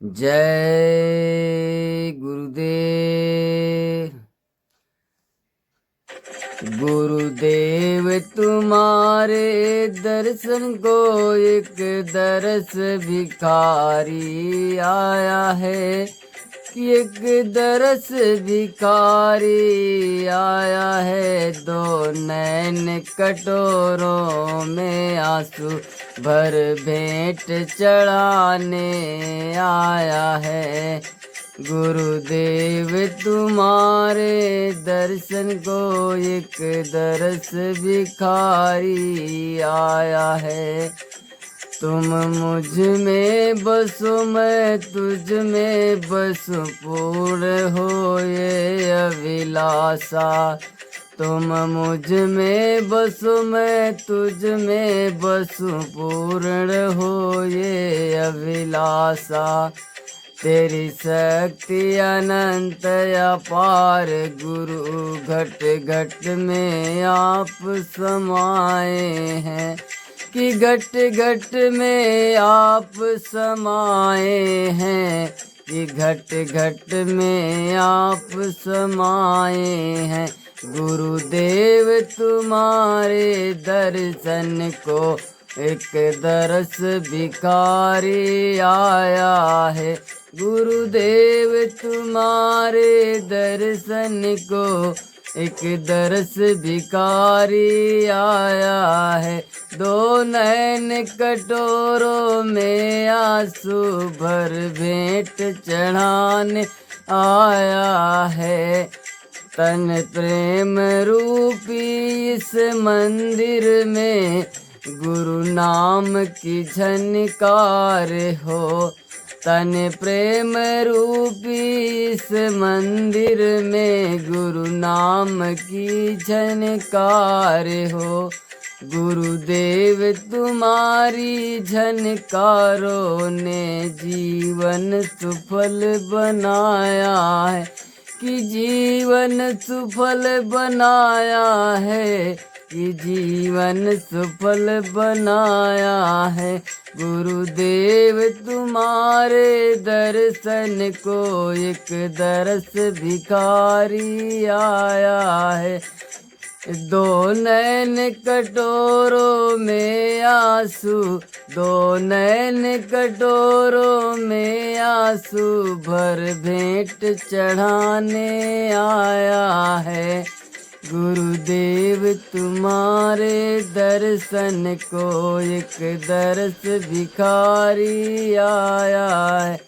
जय गुरुदेव। गुरुदेव तुम्हारे दर्शन को एक दरस भिखारी आया है, एक दरस भिखारी आया है। दो नैन कटोरों में आंसू भर भेंट चढ़ाने आया है। गुरुदेव तुम्हारे दर्शन को एक दरस भिखारी आया है। तुम मुझ में बसो मैं तुझ में बसो, पूर्ण हो ये अभिलाषा। तुम मुझ में बसो मैं तुझ में बसो, पूर्ण हो ये अभिलाषा। तेरी शक्ति अनंत अपार गुरु, घट घट में आप समाए हैं, कि घट घट में आप समाए हैं, कि घट घट में आप समाए हैं। गुरुदेव तुम्हारे दर्शन को एक दरस भिखारी आया है। गुरुदेव तुम्हारे दर्शन को एक दरस भिखारी आया है। दो नैन कटोरों में आंसू भर भेंट चढ़ाने आया है। तन प्रेम रूपी इस मंदिर में गुरु नाम की झनकार हो। तन प्रेम रूपी इस मंदिर में गुरु नाम की झनकार हो। गुरुदेव तुम्हारी झनकारों ने जीवन सुफल बनाया है, कि जीवन सुफल बनाया है, कि जीवन सुफल बनाया है। गुरुदेव तुम्हारे दर्शन को एक दरस भिखारी आया है। दो नैन कटोरों में आंसू, दो नैन कटोरों में आंसू भर भेंट चढ़ाने आया है। गुरुदेव तुम्हारे दर्शन को एक दरस भिखारी आया है।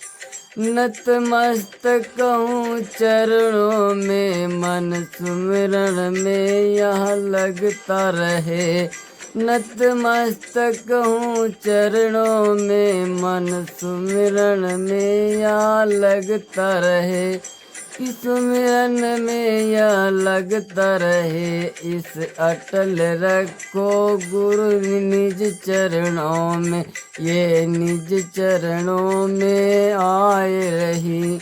नतमस्तक हूँ चरणों में, मन सुमिरन में यह लगता रहे। नतमस्तक हूँ चरणों में, मन सुमिरन में यह लगता रहे, कि सुमिरन में यह लगता रहे। इस अटल रखो गुरु निज चरणों में, ये निज चरणों में आए रही,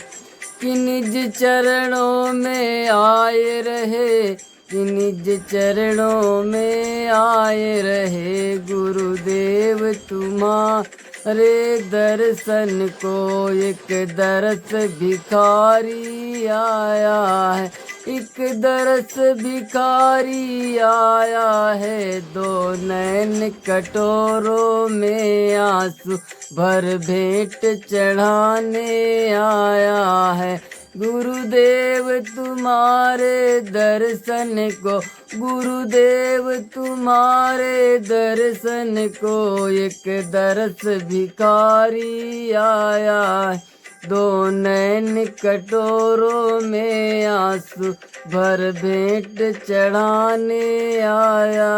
कि निज चरणों में आए रहे, कि निज चरणों में आए रहे। गुरुदेव तुम्हारे दर्शन को एक दरस भिखारी आया है, एक दरस भिखारी आया है। दो नैन कटोरों में आंसू भर भेंट चढ़ाने आया है। गुरुदेव तुम्हारे दर्शन को, गुरुदेव तुम्हारे दर्शन को एक दरस भिखारी आया है। दो नैन कटोरों में आंसू भर भेंट चढ़ाने आया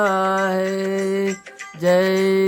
है। जय